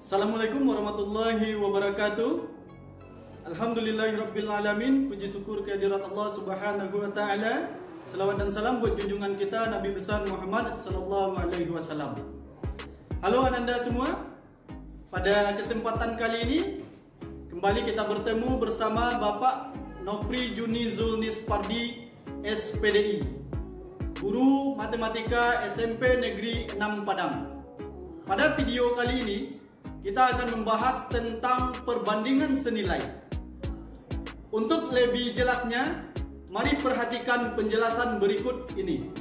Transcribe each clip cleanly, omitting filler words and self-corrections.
Assalamualaikum warahmatullahi wabarakatuh. Alhamdulillahirrabbilalamin. Puji syukur kehadirat Allah subhanahu wa ta'ala. Salawat dan salam buat junjungan kita Nabi besar Muhammad sallallahu alaihi wasallam. Halo ananda semua. Pada kesempatan kali ini kembali kita bertemu bersama Bapak Nopri Juni Zulnispardi SPDI, Guru Matematika SMP Negeri 6 Padang. Pada video kali ini kita akan membahas tentang perbandingan senilai. Untuk lebih jelasnya, mari perhatikan penjelasan berikut ini.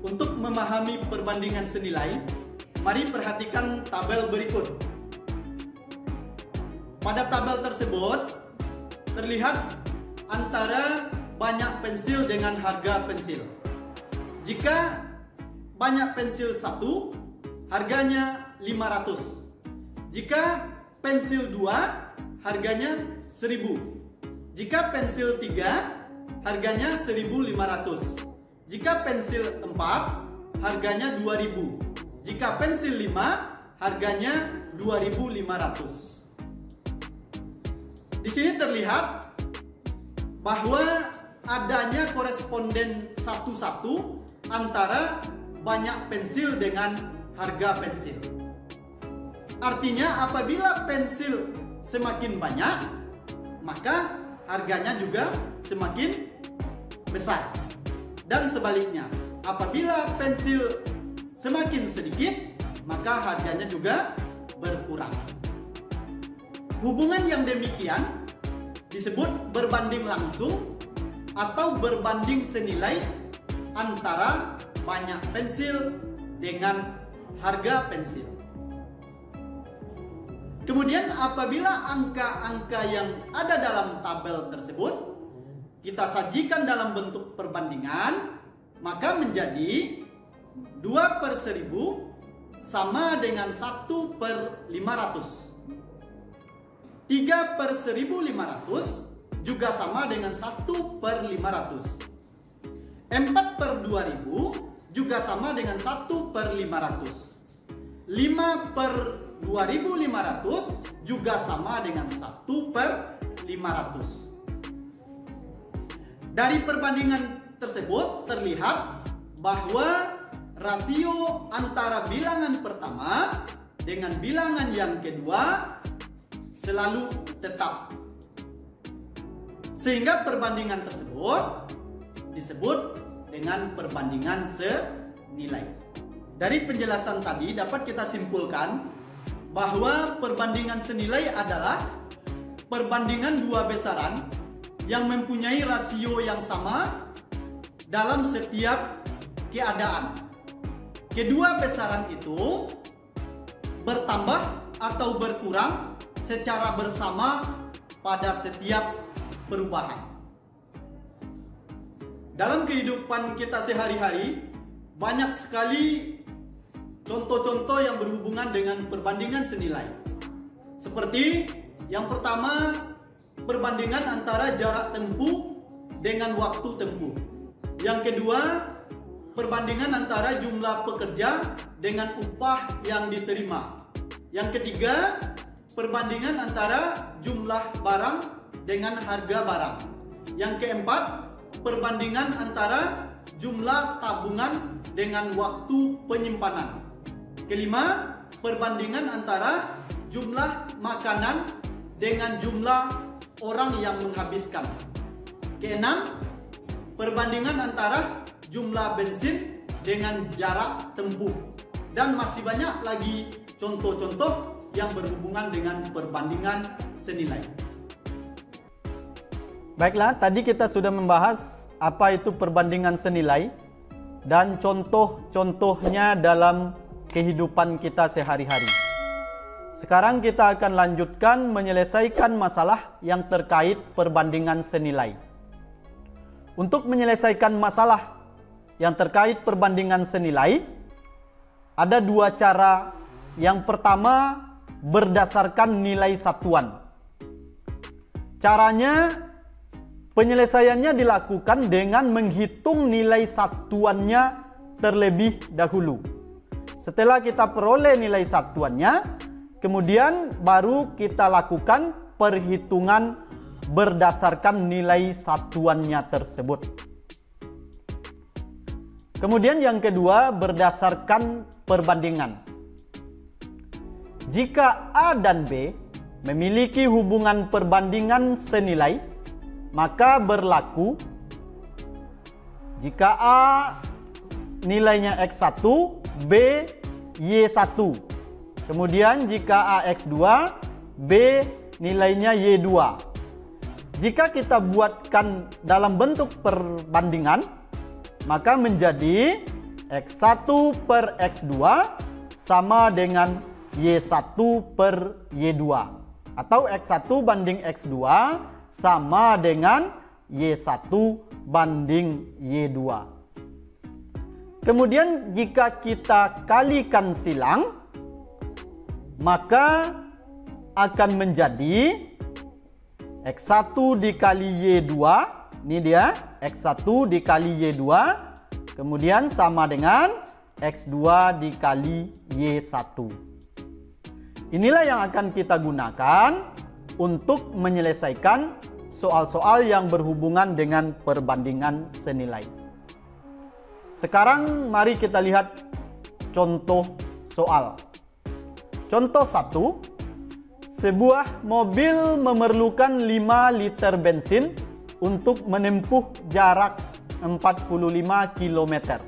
Untuk memahami perbandingan senilai, mari perhatikan tabel berikut. Pada tabel tersebut terlihat antara banyak pensil dengan harga pensil. Jika banyak pensil 1, harganya 500. Jika pensil 2, harganya 1000. Jika pensil 3, harganya 1500. Jika pensil 4, harganya 2000. Jika pensil 5, harganya 2500. Di sini terlihat bahwa adanya koresponden satu-satu antara banyak pensil dengan harga pensil. Artinya apabila pensil semakin banyak, maka harganya juga semakin besar. Dan sebaliknya, apabila pensil semakin sedikit, maka harganya juga berkurang. Hubungan yang demikian disebut berbanding langsung atau berbanding senilai antara banyak pensil dengan harga pensil. Kemudian apabila angka-angka yang ada dalam tabel tersebut kita sajikan dalam bentuk perbandingan, maka menjadi 2/1000 sama dengan 1/500. 3/1500 juga sama dengan 1/500. 4/2000 juga sama dengan 1/500. 5/2500 juga sama dengan 1/500. Dari perbandingan tersebut terlihat bahwa rasio antara bilangan pertama dengan bilangan yang kedua selalu tetap. Sehingga perbandingan tersebut disebut dengan perbandingan senilai. Dari penjelasan tadi dapat kita simpulkan bahwa perbandingan senilai adalah perbandingan dua besaran yang mempunyai rasio yang sama dalam setiap keadaan. Kedua besaran itu bertambah atau berkurang secara bersama pada setiap perubahan. Dalam kehidupan kita sehari-hari, banyak sekali contoh-contoh yang berhubungan dengan perbandingan senilai. Seperti yang pertama, perbandingan antara jarak tempuh dengan waktu tempuh. Yang kedua, perbandingan antara jumlah pekerja dengan upah yang diterima. Yang ketiga, perbandingan antara jumlah barang dengan harga barang. Yang keempat, perbandingan antara jumlah tabungan dengan waktu penyimpanan. Kelima, perbandingan antara jumlah makanan dengan jumlah orang yang menghabiskan. Keenam, perbandingan antara jumlah bensin dengan jarak tempuh. Dan masih banyak lagi contoh-contoh yang berhubungan dengan perbandingan senilai. Baiklah, tadi kita sudah membahas apa itu perbandingan senilai dan contoh-contohnya dalam kehidupan kita sehari-hari. Sekarang kita akan lanjutkan menyelesaikan masalah yang terkait perbandingan senilai. Untuk menyelesaikan masalah yang terkait perbandingan senilai, ada dua cara. Yang pertama berdasarkan nilai satuan. Caranya, penyelesaiannya dilakukan dengan menghitung nilai satuannya terlebih dahulu. Setelah kita peroleh nilai satuannya, kemudian baru kita lakukan perhitungan berdasarkan nilai satuannya tersebut. Kemudian yang kedua, berdasarkan perbandingan. Jika A dan B memiliki hubungan perbandingan senilai, maka berlaku jika A nilainya X1, B Y1. Kemudian jika A X2, B nilainya Y2. Jika kita buatkan dalam bentuk perbandingan, maka menjadi X1 per X2 sama dengan Y1 per Y2. Atau X1 banding X2 sama dengan Y1 banding Y2. Kemudian jika kita kalikan silang, maka akan menjadi X1 dikali Y2. Ini dia, X1 dikali Y2. Kemudian sama dengan X2 dikali Y1. Inilah yang akan kita gunakan untuk menyelesaikan soal-soal yang berhubungan dengan perbandingan senilai. Sekarang mari kita lihat contoh soal. Contoh 1. Sebuah mobil memerlukan 5 liter bensin untuk menempuh jarak 45 km.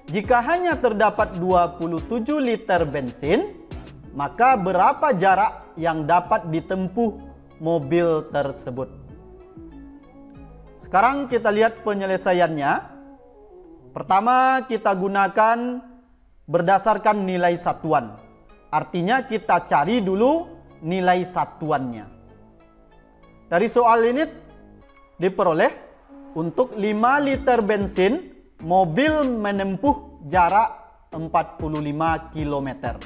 Jika hanya terdapat 27 liter bensin, maka berapa jarak yang dapat ditempuh mobil tersebut? Sekarang kita lihat penyelesaiannya. Pertama, kita gunakan berdasarkan nilai satuan. Artinya kita cari dulu nilai satuannya. Dari soal ini diperoleh untuk 5 liter bensin, mobil menempuh jarak 45 km.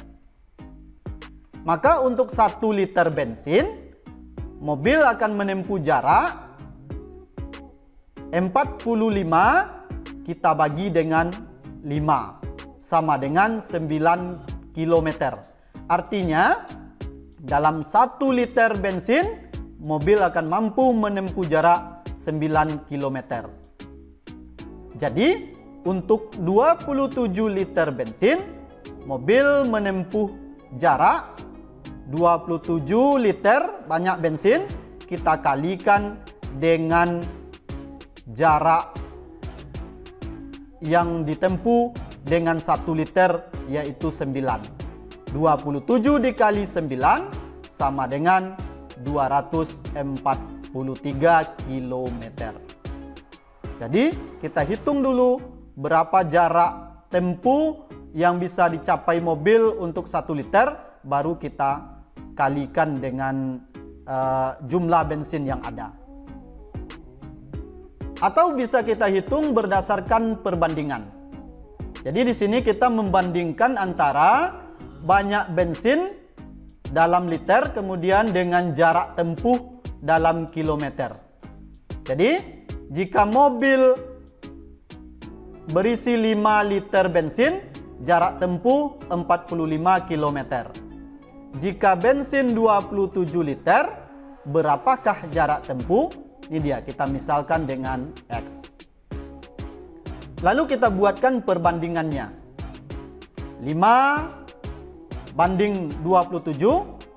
Maka untuk 1 liter bensin, mobil akan menempuh jarak 45 kita bagi dengan 5 sama dengan 9 km. Artinya dalam 1 liter bensin, mobil akan mampu menempuh jarak 9 km. Jadi untuk 27 liter bensin, mobil menempuh jarak 27 liter banyak bensin, kita kalikan dengan jarak yang ditempuh dengan 1 liter, yaitu 9. 27 dikali 9 sama dengan 243 km. Jadi kita hitung dulu berapa jarak tempuh yang bisa dicapai mobil untuk 1 liter, baru kita kalikan dengan jumlah bensin yang ada. Atau bisa kita hitung berdasarkan perbandingan. Jadi di sini kita membandingkan antara banyak bensin dalam liter kemudian dengan jarak tempuh dalam kilometer. Jadi jika mobil berisi 5 liter bensin, jarak tempuh 45 km. Jika bensin 27 liter, berapakah jarak tempuh? Ini dia, kita misalkan dengan X. Lalu kita buatkan perbandingannya. 5 banding 27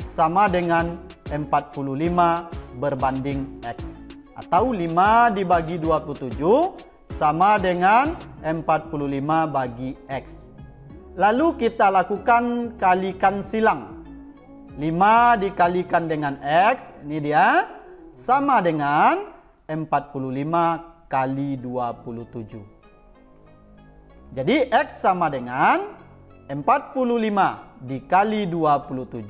sama dengan 45 berbanding X. Atau 5 dibagi 27 sama dengan 45 bagi X. Lalu kita lakukan kalikan silang. 5 dikalikan dengan X, ini dia, sama dengan 45 kali 27. Jadi X sama dengan 45 dikali 27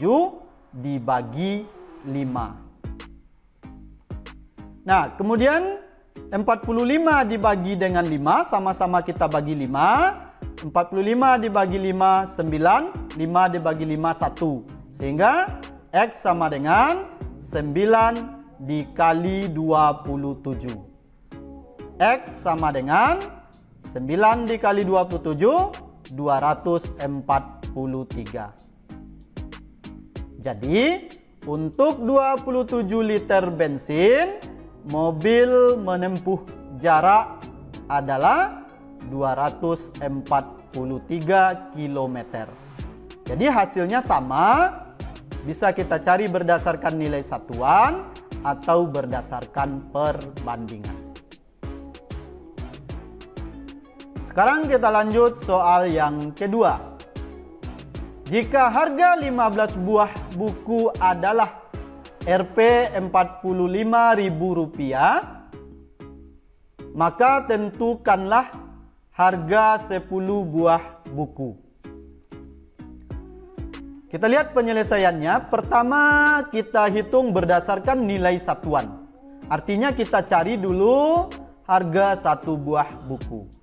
dibagi 5. Nah, kemudian 45 dibagi dengan 5, sama-sama kita bagi 5. 45 dibagi 5, 9. 5 dibagi 5 1. Sehingga X sama dengan 9 dikali 27. X sama dengan 9 dikali 27, 243. Jadi, untuk 27 liter bensin, mobil menempuh jarak adalah 243 km. Jadi hasilnya sama, bisa kita cari berdasarkan nilai satuan atau berdasarkan perbandingan. Sekarang kita lanjut soal yang kedua. Jika harga 15 buah buku adalah Rp 45.000, maka tentukanlah harga 10 buah buku. Kita lihat penyelesaiannya. Pertama, kita hitung berdasarkan nilai satuan. Artinya kita cari dulu harga 1 buah buku.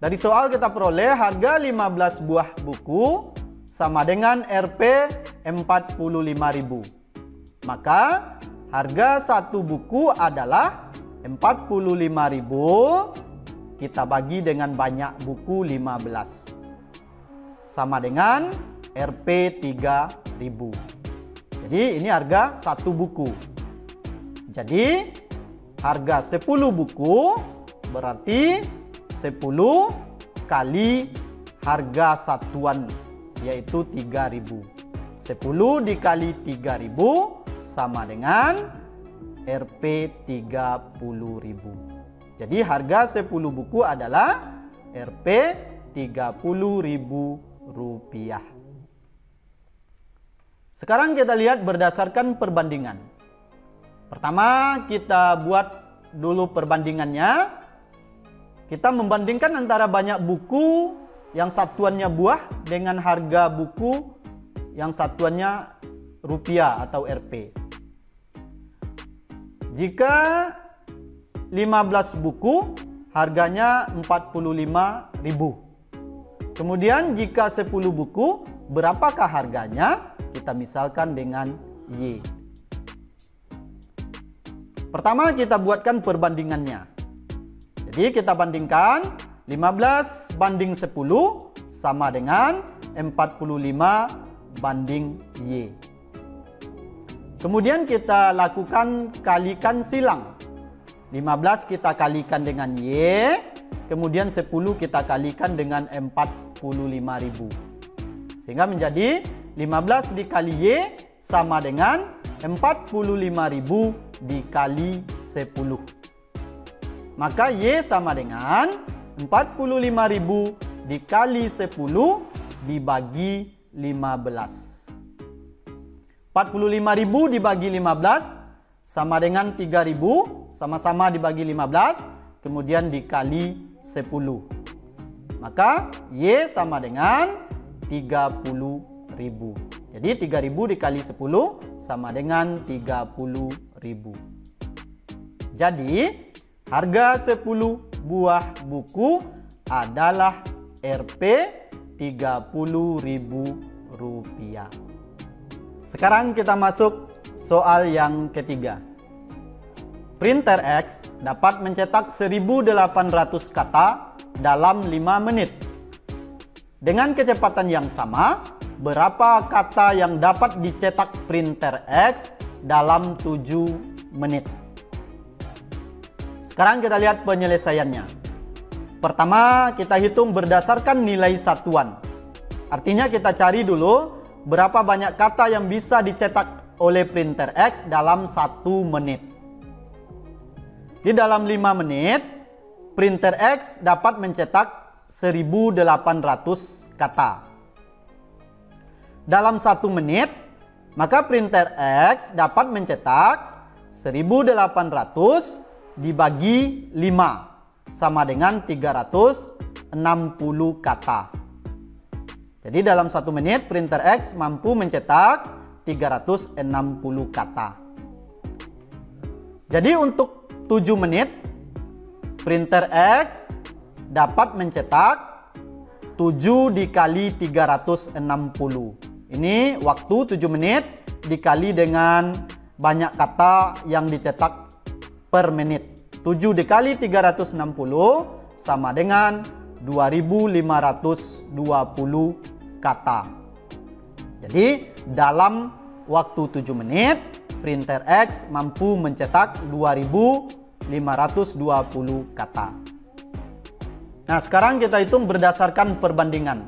Dari soal kita peroleh harga 15 buah buku sama dengan Rp 45.000. Maka harga 1 buku adalah 45.000, kita bagi dengan banyak buku 15. Sama dengan Rp 3.000. Jadi ini harga 1 buku. Jadi harga 10 buku berarti 10 kali harga satuan, yaitu 3.000. 10 dikali 3.000 sama dengan Rp 30.000. Jadi harga 10 buku adalah Rp 30.000. Sekarang kita lihat berdasarkan perbandingan. Pertama, kita buat dulu perbandingannya. Kita membandingkan antara banyak buku yang satuannya buah dengan harga buku yang satuannya rupiah atau Rp. Jika 15 buku harganya 45.000. Kemudian jika 10 buku berapakah harganya? Kita misalkan dengan Y. Pertama kita buatkan perbandingannya. Jadi kita bandingkan 15 banding 10 sama dengan 45 banding Y. Kemudian kita lakukan kalikan silang. 15 kita kalikan dengan Y, kemudian 10 kita kalikan dengan 45.000. Sehingga menjadi 15 dikali Y sama dengan 45.000 dikali 10. Maka Y sama dengan 45.000 dikali 10 dibagi 15. 45.000 dibagi 15 sama dengan 3.000, sama-sama dibagi 15, kemudian dikali 10. Maka Y sama dengan 30.000. Jadi 3.000 dikali 10 sama dengan 30.000. Jadi harga 10 buah buku adalah Rp 30.000. Sekarang kita masuk soal yang ketiga. Printer X dapat mencetak 1.800 kata dalam 5 menit. Dengan kecepatan yang sama, berapa kata yang dapat dicetak printer X dalam 7 menit? Sekarang kita lihat penyelesaiannya. Pertama, kita hitung berdasarkan nilai satuan. Artinya kita cari dulu berapa banyak kata yang bisa dicetak oleh printer X dalam 1 menit. Di dalam 5 menit, printer X dapat mencetak 1.800 kata. Dalam 1 menit, maka printer X dapat mencetak 1.800 dibagi 5 sama dengan 360 kata. Jadi dalam 1 menit printer X mampu mencetak 360 kata. Jadi untuk 7 menit printer X dapat mencetak 7 dikali 360. Ini waktu 7 menit dikali dengan banyak kata yang dicetak per menit. 7 dikali 360 sama dengan 2520 kata. Jadi dalam waktu 7 menit printer X mampu mencetak 2520 kata. Nah, sekarang kita hitung berdasarkan perbandingan.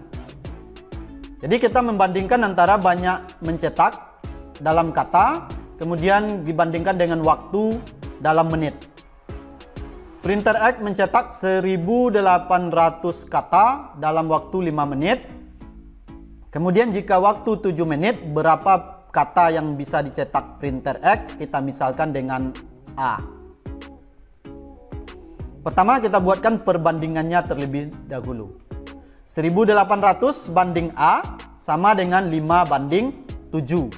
Jadi kita membandingkan antara banyak mencetak dalam kata, kemudian dibandingkan dengan waktu dalam menit. Printer X mencetak 1800 kata dalam waktu 5 menit. Kemudian jika waktu 7 menit, berapa kata yang bisa dicetak printer X? Kita misalkan dengan A. Pertama kita buatkan perbandingannya terlebih dahulu. 1800 banding A sama dengan 5 banding 7.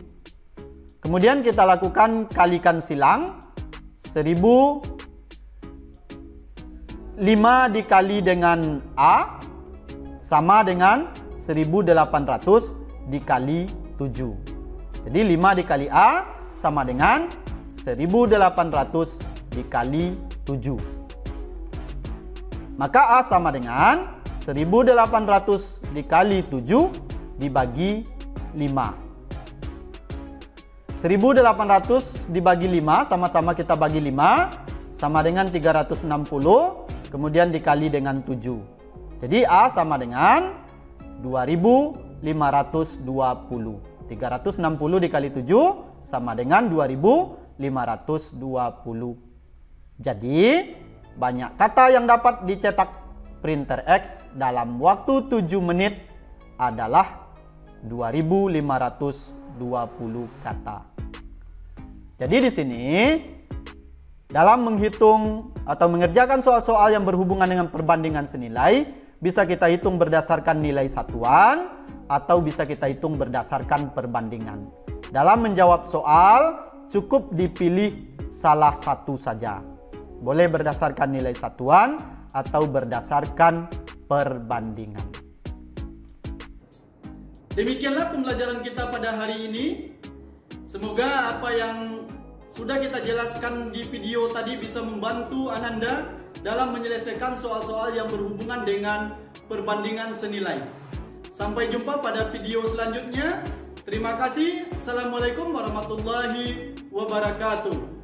Kemudian kita lakukan kalikan silang. 1005 dikali dengan A sama dengan 1800 dikali 7. Jadi 5 dikali A sama dengan 1800 dikali 7. Maka A sama dengan 1800 dikali 7 dibagi 5. 1800 dibagi 5, sama-sama kita bagi 5, sama dengan 360, kemudian dikali dengan 7. Jadi A sama dengan 2520. 360 dikali 7 sama dengan 2520. Jadi banyak kata yang dapat dicetak printer X dalam waktu 7 menit adalah 2520 kata. Jadi di sini dalam menghitung atau mengerjakan soal-soal yang berhubungan dengan perbandingan senilai, bisa kita hitung berdasarkan nilai satuan atau bisa kita hitung berdasarkan perbandingan. Dalam menjawab soal cukup dipilih salah satu saja. Boleh berdasarkan nilai satuan atau berdasarkan perbandingan. Demikianlah pembelajaran kita pada hari ini. Semoga apa yang sudah kita jelaskan di video tadi bisa membantu Ananda dalam menyelesaikan soal-soal yang berhubungan dengan perbandingan senilai. Sampai jumpa pada video selanjutnya. Terima kasih. Assalamualaikum warahmatullahi wabarakatuh.